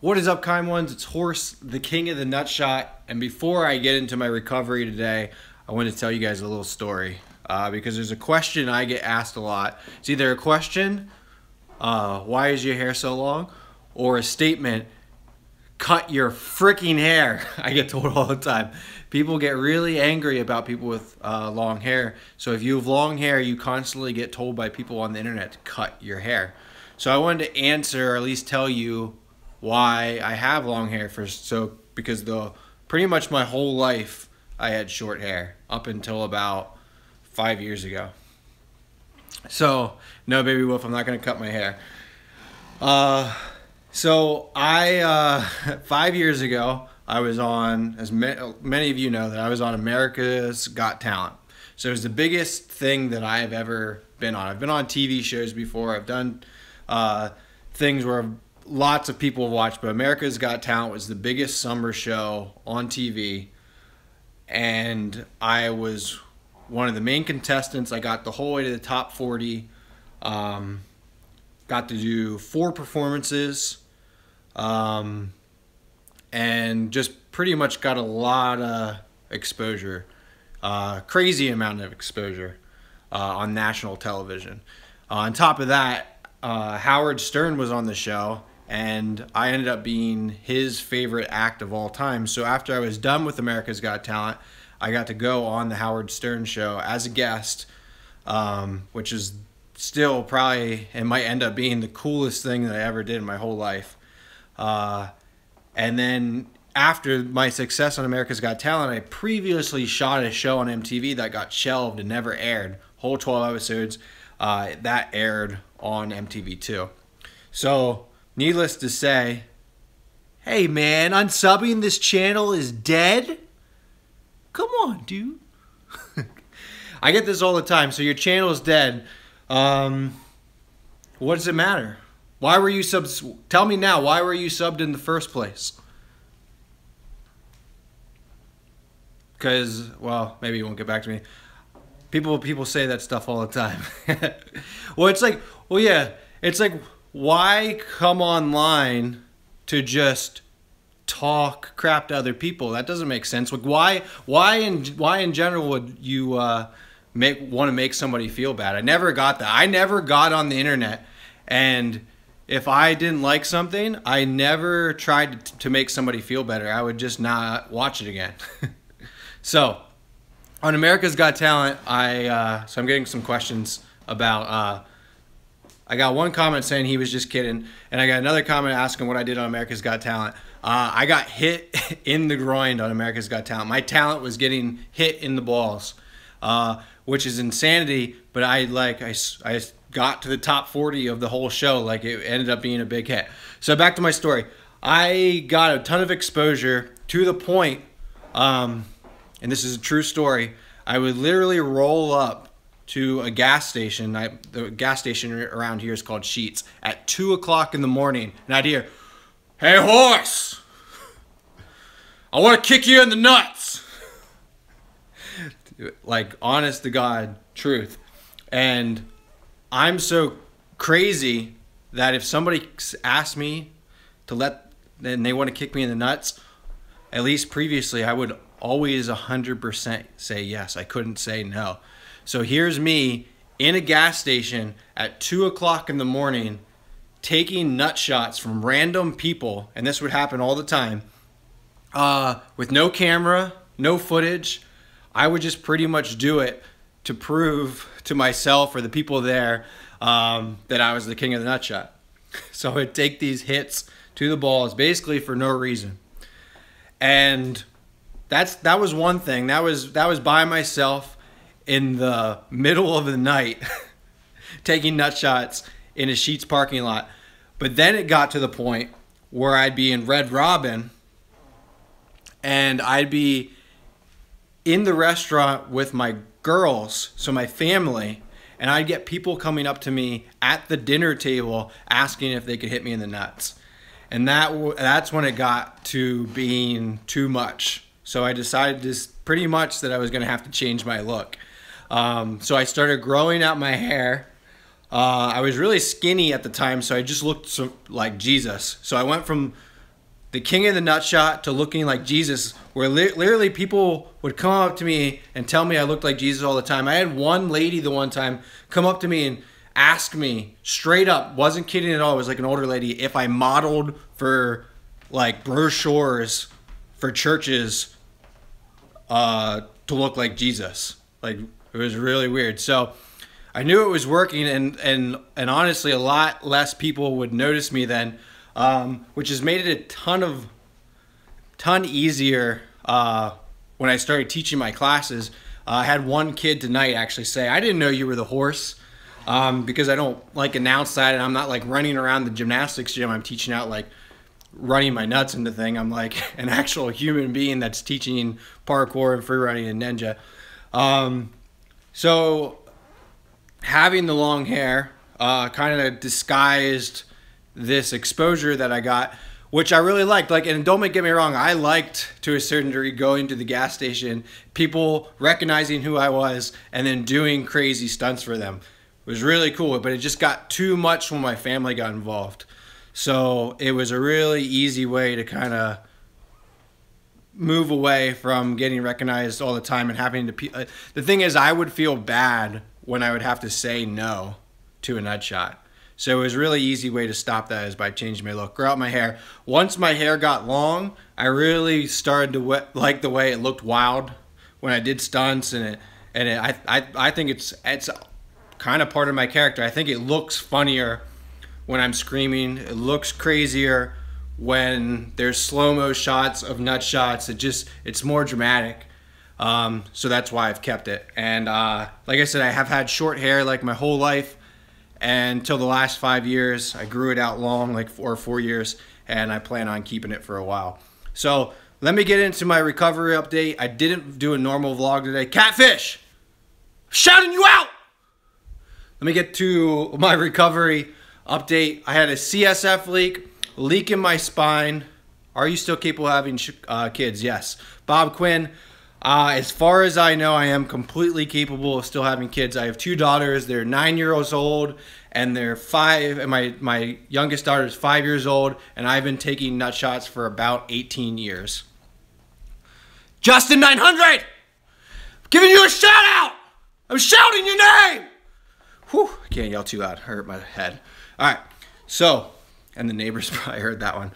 What is up, kind ones? It's Horse, the king of the nutshot. And before I get into my recovery today, I want to tell you guys a little story. Because there's a question I get asked a lot. It's either a question, why is your hair so long? Or a statement, cut your freaking hair. I get told all the time. People get really angry about people with long hair. So if you have long hair, you constantly get told by people on the internet to cut your hair. So I wanted to answer, or at least tell you, why I have long hair because pretty much my whole life I had short hair up until about 5 years ago. So no, baby wolf, I'm not gonna cut my hair. So I 5 years ago I was on, as many of you know, that I was on America's Got Talent. So it was the biggest thing that I have ever been on. I've been on TV shows before. I've done things where lots of people watch, but America's Got Talent was the biggest summer show on TV, and I was one of the main contestants. I got the whole way to the top 40, got to do 4 performances, and just pretty much got a lot of exposure, crazy amount of exposure on national television. On top of that, Howard Stern was on the show, and I ended up being his favorite act of all time. So after I was done with America's Got Talent, I got to go on the Howard Stern show as a guest, which is still probably, it might end up being the coolest thing that I ever did in my whole life. And then after my success on America's Got Talent, I previously shot a show on MTV that got shelved and never aired. Whole 12 episodes that aired on MTV too. So needless to say, hey man, unsubbing this channel is dead? Come on, dude. I get this all the time. So your channel is dead. What does it matter? Why were you subs? Tell me now, why were you subbed in the first place? Because, well, maybe you won't get back to me. People say that stuff all the time. Well, it's like, well, yeah, it's like, why come online to just talk crap to other people? That doesn't make sense. Like, why in general would you want to make somebody feel bad? I never got that. I never got on the internet, and if I didn't like something, I never tried to make somebody feel better. I would just not watch it again. So on America's Got Talent, so I'm getting some questions about. I got one comment saying he was just kidding, and I got another comment asking what I did on America's Got Talent. I got hit in the groin on America's Got Talent. My talent was getting hit in the balls, which is insanity, but I got to the top 40 of the whole show. Like, it ended up being a big hit. So back to my story. I got a ton of exposure to the point, and this is a true story, I would literally roll up to a gas station. The gas station around here is called Sheetz, at 2 o'clock in the morning, and I'd hear, "Hey horse, I want to kick you in the nuts." Like, honest to God truth. And I'm so crazy that if somebody asks me and they want to kick me in the nuts, at least previously, I would always 100% say yes. I couldn't say no. So here's me in a gas station at 2 o'clock in the morning taking nut shots from random people, and this would happen all the time, with no camera, no footage. I would just pretty much do it to prove to myself or the people there that I was the king of the nut shot. So I'd take these hits to the balls basically for no reason. And that was one thing. That was by myself in the middle of the night taking nut shots in a Sheetz parking lot. But then it got to the point where I'd be in Red Robin and I'd be in the restaurant with my girls, so my family, and I'd get people coming up to me at the dinner table asking if they could hit me in the nuts. And that's when it got to being too much. So I decided pretty much that I was going to have to change my look. So I started growing out my hair. I was really skinny at the time, so I just looked like Jesus. So I went from the king of the nut shot to looking like Jesus, where literally people would come up to me and tell me I looked like Jesus all the time. I had one lady the one time come up to me and ask me straight up, wasn't kidding at all, it was like an older lady, if I modeled for like brochures for churches to look like Jesus. Like, it was really weird. So I knew it was working, and honestly, a lot less people would notice me then, which has made it a ton easier when I started teaching my classes. I had one kid tonight actually say, "I didn't know you were the horse," because I don't like announce that, and I'm not like running around the gymnastics gym. I'm teaching out like running my nuts into thing. I'm like an actual human being that's teaching parkour and free running and ninja. So having the long hair kind of disguised this exposure that I got, which I really liked. Like, and don't get me wrong, I liked to a certain degree going to the gas station, people recognizing who I was, and then doing crazy stunts for them. It was really cool, but it just got too much when my family got involved. So it was a really easy way to kind of move away from getting recognized all the time and having to. The thing is, I would feel bad when I would have to say no to a nut shot. So it was a really easy way to stop that is by changing my look, grow out my hair. Once my hair got long, I really started to like the way it looked wild when I did stunts, I think it's kind of part of my character. I think it looks funnier when I'm screaming. It looks crazier when there's slow-mo shots of nut shots. It's more dramatic. So that's why I've kept it. And like I said, I have had short hair like my whole life, and until the last 5 years. I grew it out long, like 4 years, and I plan on keeping it for a while. So let me get into my recovery update. I didn't do a normal vlog today. Catfish! I'm shouting you out! Let me get to my recovery update. I had a CSF leak in my spine. Are you still capable of having kids? Yes. Bob Quinn, as far as I know, I am completely capable of still having kids. I have 2 daughters. They're 9 years old, and they're 5. And my youngest daughter is 5 years old, and I've been taking nut shots for about 18 years. Justin 900, giving you a shout out. I'm shouting your name. Whew, I can't yell too loud. I hurt my head. All right, so, and the neighbors probably heard that one.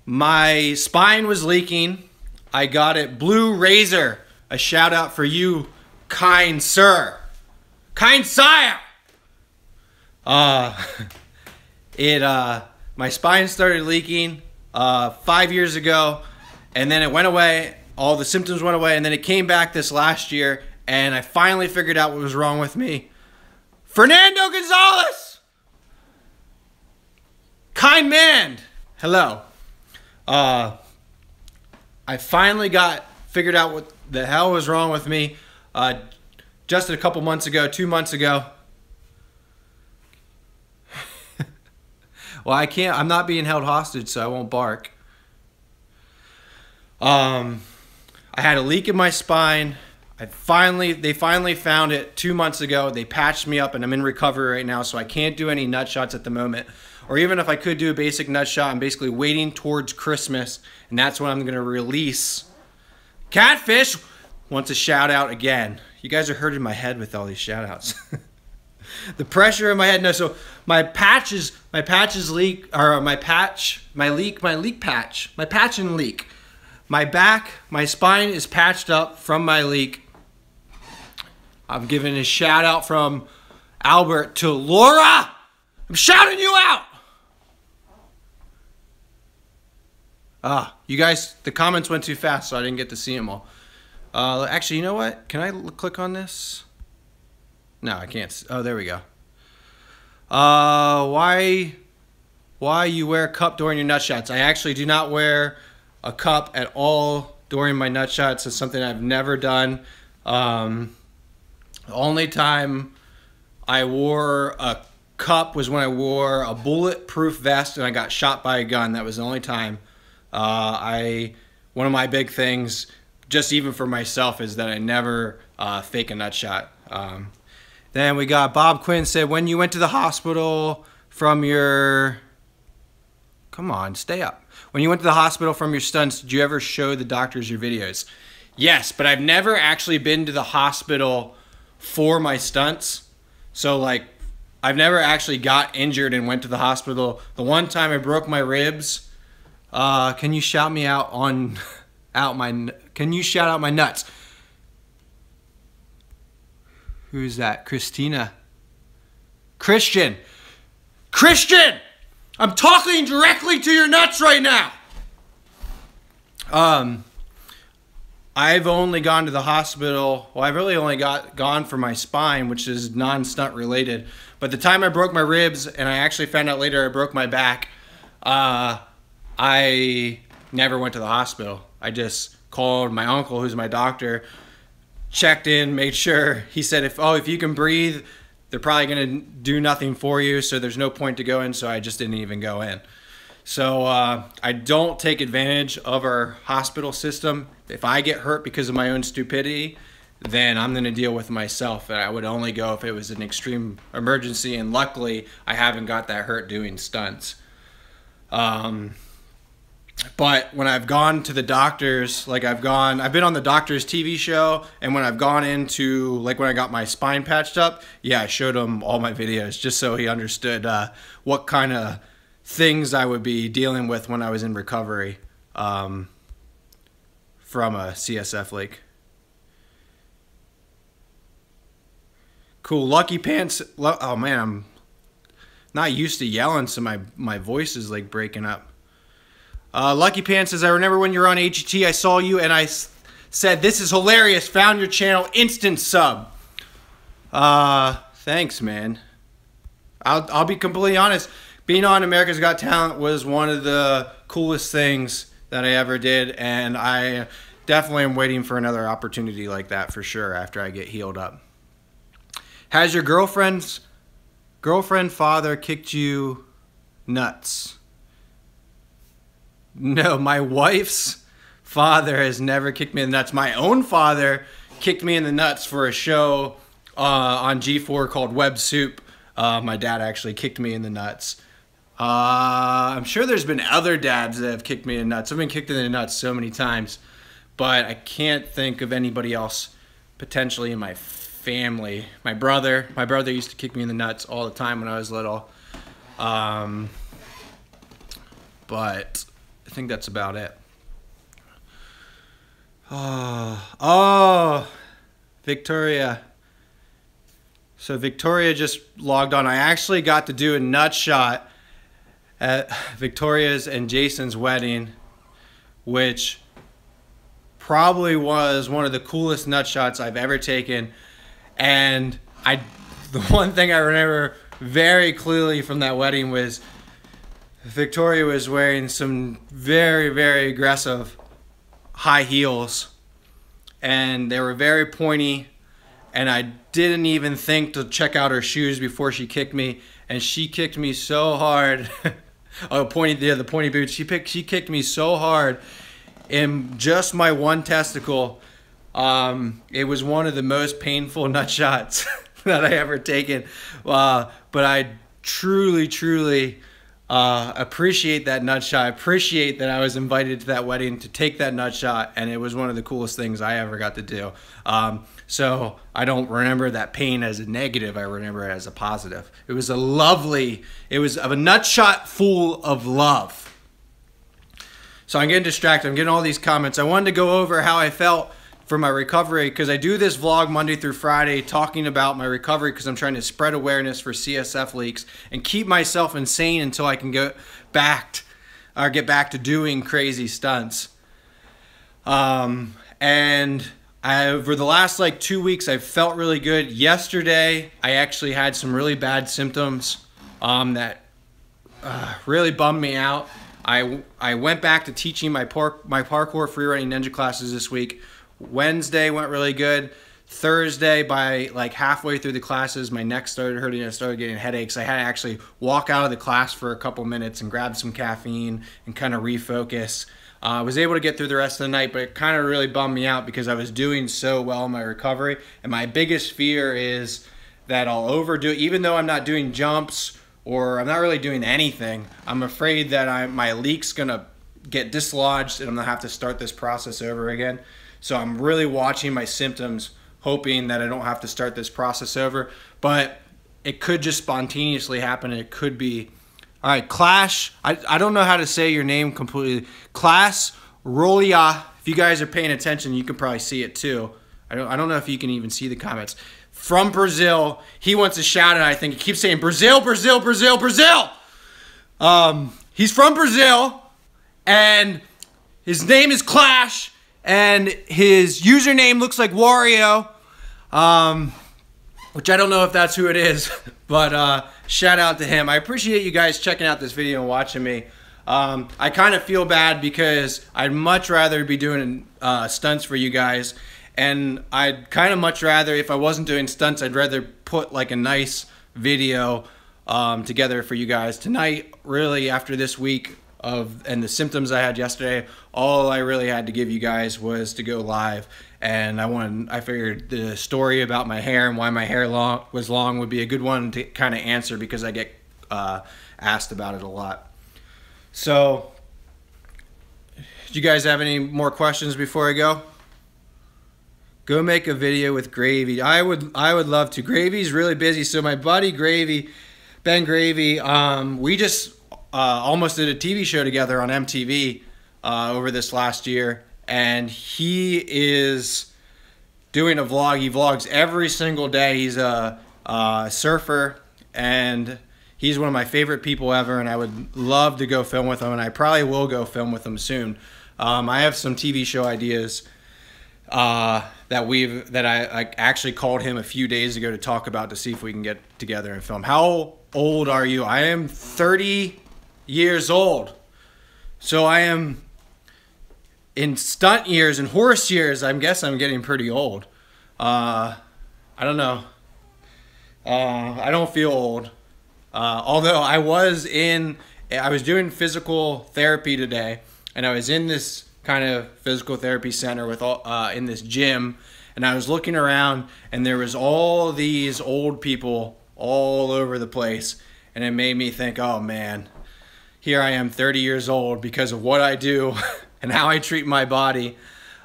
My spine was leaking. I got it Blue Razor. A shout out for you, kind sir. Kind sire. My spine started leaking 5 years ago, and then it went away. All the symptoms went away, and then it came back this last year, and I finally figured out what was wrong with me. Fernando Gonzalez! Kind man! Hello. I finally figured out what the hell was wrong with me just a couple months ago, 2 months ago. Well, I'm not being held hostage, so I won't bark. I had a leak in my spine. They finally found it 2 months ago. They patched me up, and I'm in recovery right now, so I can't do any nut shots at the moment. Or even if I could do a basic nut shot, I'm basically waiting towards Christmas, and that's when I'm going to release. Catfish wants a shout out again. You guys are hurting my head with all these shout outs. The pressure in my head. No, so my patch leak, or my patch and leak. My back, my spine is patched up from my leak. I'm giving a shout out from Albert to Laura. I'm shouting you out. You guys, the comments went too fast, so I didn't get to see them all. Actually, you know what? Can I click on this? No, I can't. Oh, there we go. Why you wear a cup during your nut shots? I actually do not wear a cup at all during my nut shots. It's something I've never done. The only time I wore a cup was when I wore a bulletproof vest and I got shot by a gun. That was the only time. One of my big things, just even for myself, is that I never fake a nut shot. Then we got Bob Quinn said, when you went to the hospital from your Come on, stay up. When you went to the hospital from your stunts, did you ever show the doctors your videos? Yes, but I've never actually been to the hospital for my stunts. So like, I've never actually got injured and went to the hospital. The one time I broke my ribs, can you shout me out on, can you shout out my nuts? Who's that? Christina. Christian! I'm talking directly to your nuts right now! I've only gone to the hospital, well, I've really only gone for my spine, which is non-stunt related. But the time I broke my ribs, and I actually found out later I broke my back, I never went to the hospital. I just called my uncle, who's my doctor, checked in, made sure. He said, if you can breathe, they're probably going to do nothing for you, so there's no point to go in, so I just didn't even go in. So I don't take advantage of our hospital system. If I get hurt because of my own stupidity, then I'm going to deal with myself. And I would only go if it was an extreme emergency, and luckily I haven't got that hurt doing stunts. But when I've gone to the doctors, like I've been on the doctor's TV show, and when I've gone into, like when I got my spine patched up, yeah, I showed him all my videos just so he understood what kind of things I would be dealing with when I was in recovery from a CSF leak. Cool, Lucky Pants. Oh man, I'm not used to yelling, so my voice is like breaking up. Lucky Pants says, I remember when you were on HET, I saw you and I said, this is hilarious, found your channel, instant sub. Thanks, man. I'll be completely honest. Being on America's Got Talent was one of the coolest things that I ever did, and I definitely am waiting for another opportunity like that for sure after I get healed up. Has your girlfriend father kicked you nuts? No, my wife's father has never kicked me in the nuts. My own father kicked me in the nuts for a show on G4 called Web Soup. My dad actually kicked me in the nuts. I'm sure there's been other dads that have kicked me in the nuts. I've been kicked in the nuts so many times, but I can't think of anybody else potentially in my family. My brother used to kick me in the nuts all the time when I was little. But I think that's about it. Oh, Victoria. So Victoria just logged on. I actually got to do a nut shot at Victoria's and Jason's wedding, which probably was one of the coolest nut shots I've ever taken. And the one thing I remember very clearly from that wedding was Victoria was wearing some very, very aggressive high heels, and they were very pointy, and I didn't even think to check out her shoes before she kicked me, and she kicked me so hard. Oh, the pointy boots. She kicked me so hard in just my one testicle. It was one of the most painful nut shots that I ever taken, but I truly appreciate that nut shot. I appreciate that I was invited to that wedding to take that nut shot, and it was one of the coolest things I ever got to do. So I don't remember that pain as a negative. I remember it as a positive. It was a nut shot full of love. So I'm getting distracted. I'm getting all these comments. I wanted to go over how I felt for my recovery, because I do this vlog Monday through Friday talking about my recovery, because I'm trying to spread awareness for CSF leaks and keep myself insane until I can get back to doing crazy stunts. And over the last like 2 weeks, I've felt really good. Yesterday, I actually had some really bad symptoms that really bummed me out. I went back to teaching my parkour freerunning ninja classes this week. Wednesday went really good. Thursday, by like halfway through the classes, my neck started hurting. I started getting headaches. I had to actually walk out of the class for a couple minutes and grab some caffeine and kind of refocus. I was able to get through the rest of the night, but it kind of really bummed me out because I was doing so well in my recovery. And my biggest fear is that I'll overdo it. Even though I'm not doing jumps or I'm not really doing anything. I'm afraid that my leak's gonna get dislodged and I'm gonna have to start this process over again. So I'm really watching my symptoms, hoping that I don't have to start this process over. But it could just spontaneously happen. It could be. All right, Clash. I don't know how to say your name completely. Class Rolia. If you guys are paying attention, you can probably see it too. I don't know if you can even see the comments. From Brazil, he wants to shout it. I think he keeps saying Brazil, Brazil, Brazil, Brazil. He's from Brazil, and his name is Clash, and his username looks like Wario, which I don't know if that's who it is, but shout out to him. I appreciate you guys checking out this video and watching me. I kind of feel bad because I'd much rather be doing stunts for you guys. And I'd kind of much rather, if I wasn't doing stunts, I'd rather put like a nice video together for you guys. Tonight, really, after this week and the symptoms I had yesterday, all I really had to give you guys was to go live. And I figured the story about my hair and why my hair was long would be a good one to kind of answer, because I get asked about it a lot. So, do you guys have any more questions before I go? Go make a video with Gravy. I would love to. Gravy's really busy, so my buddy Gravy, Ben Gravy, we just almost did a TV show together on MTV over this last year, and he is doing a vlog. He vlogs every single day. He's a surfer, and he's one of my favorite people ever, and I would love to go film with him, and I probably will go film with him soon. I have some TV show ideas that I actually called him a few days ago to talk about, to see if we can get together and film. How old are you? I am 30 years old. So I am in stunt years and horse years. I guess I'm getting pretty old. I don't know. I don't feel old. Although I was doing physical therapy today, and I was in this kind of physical therapy center with in this gym, and I was looking around, and there was all these old people all over the place, and it made me think, oh man, here I am 30 years old because of what I do and how I treat my body.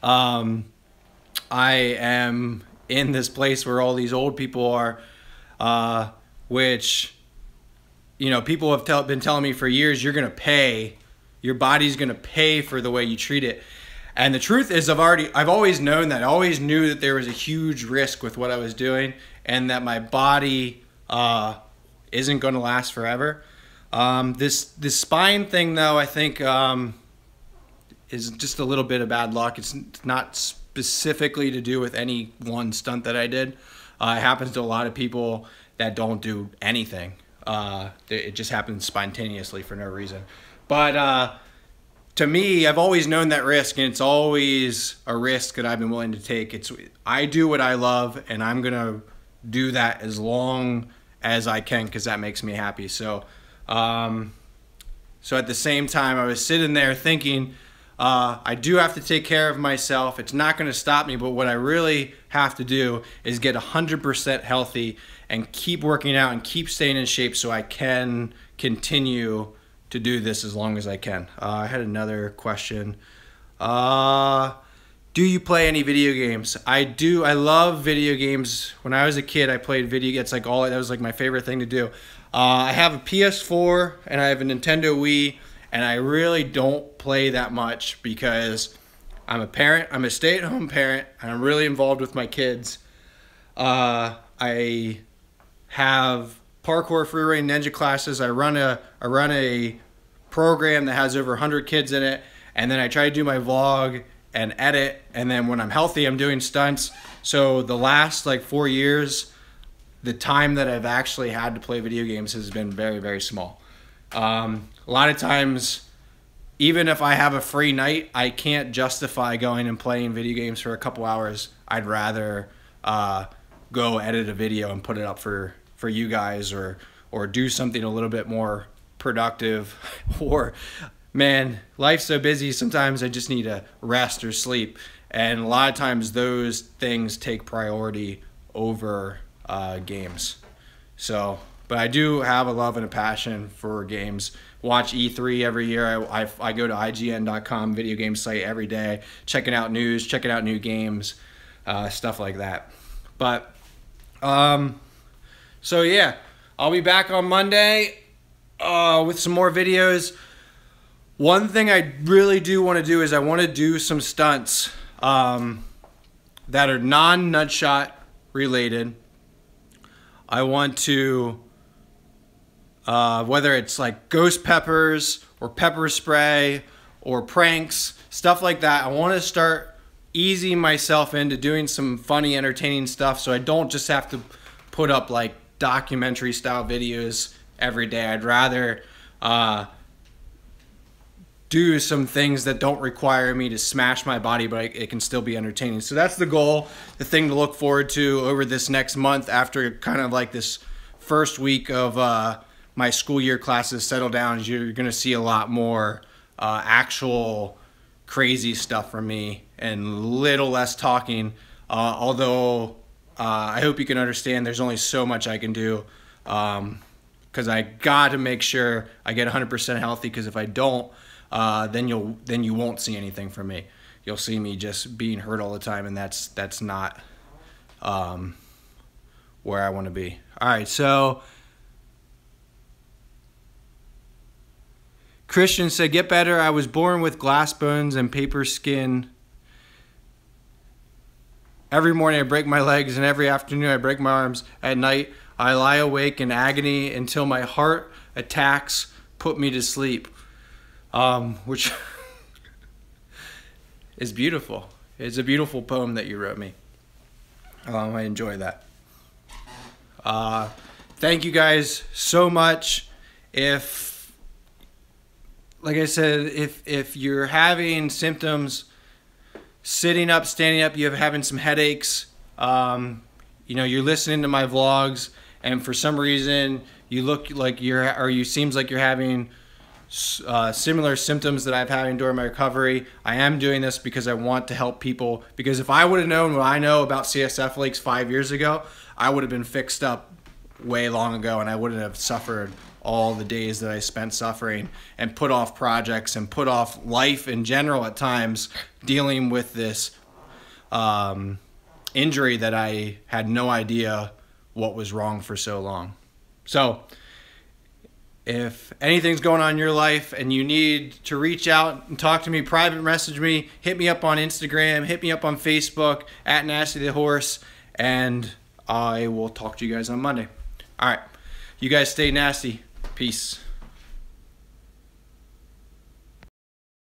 I am in this place where all these old people are, which, you know, people have been telling me for years, you're gonna pay. Your body's gonna pay for the way you treat it. And the truth is, I've always known that. I always knew that there was a huge risk with what I was doing, and that my body isn't gonna last forever. This spine thing, though, I think is just a little bit of bad luck. It's not specifically to do with any one stunt that I did. It happens to a lot of people that don't do anything. It just happens spontaneously for no reason. But to me, I've always known that risk, and it's always a risk that I've been willing to take. I do what I love, and I'm gonna do that as long as I can, because that makes me happy. So, so at the same time, I was sitting there thinking, I do have to take care of myself. It's not gonna stop me, but what I really have to do is get 100% healthy and keep working out and keep staying in shape so I can continue to do this as long as I can. I had another question. Do you play any video games? I do. I love video games. When I was a kid, I played video games. That was like my favorite thing to do. I have a PS4 and I have a Nintendo Wii, and I really don't play that much because I'm a parent. I'm a stay-at-home parent, and I'm really involved with my kids. I have parkour, freeway, ninja classes. I run a program that has over 100 kids in it, and then I try to do my vlog and edit, and then when I'm healthy, I'm doing stunts. So the last like 4 years, the time that I've actually had to play video games has been very, very small. A lot of times, even if I have a free night, I can't justify going and playing video games for a couple hours. I'd rather go edit a video and put it up for you guys, or do something a little bit more productive. Or, man, life's so busy, sometimes I just need to rest or sleep, and a lot of times those things take priority over games. So But I do have a love and a passion for games. Watch E3 every year. I go to IGN.com video game site every day, checking out news, checking out new games, stuff like that. But so yeah, I'll be back on Monday with some more videos. One thing I really do want to do is I want to do some stunts that are non-nutshot related. I want to, whether it's like ghost peppers or pepper spray or pranks, stuff like that. I want to start easing myself into doing some funny, entertaining stuff so I don't just have to put up like documentary style videos every day. I'd rather do some things that don't require me to smash my body, but it can still be entertaining. So that's the goal, the thing to look forward to over this next month after kind of like this first week of my school year classes settle down. You're going to see a lot more actual crazy stuff from me and little less talking. Although I hope you can understand there's only so much I can do because I got to make sure I get 100% healthy, because if I don't, then you won't see anything from me. You'll see me just being hurt all the time, and that's not where I want to be. All right, so Christian said, "Get better. I was born with glass bones and paper skin. Every morning I break my legs, and every afternoon I break my arms. At night I lie awake in agony until my heart attacks put me to sleep." Which is beautiful. It's a beautiful poem that you wrote me. I enjoy that. Thank you guys so much. Like I said, if you're having symptoms, sitting up, standing up, you're having some headaches, you're listening to my vlogs, and for some reason you look like you seems like you're having similar symptoms that I've had during my recovery. I am doing this because I want to help people, because if I would have known what I know about CSF leaks 5 years ago, I would have been fixed up way long ago, and I wouldn't have suffered all the days that I spent suffering and put off projects and put off life in general at times, dealing with this injury that I had no idea what was wrong for so long. So if anything's going on in your life and you need to reach out and talk to me, private message me, hit me up on Instagram, hit me up on Facebook at Nasty the Horse, and I will talk to you guys on Monday. All right, you guys stay nasty. Peace.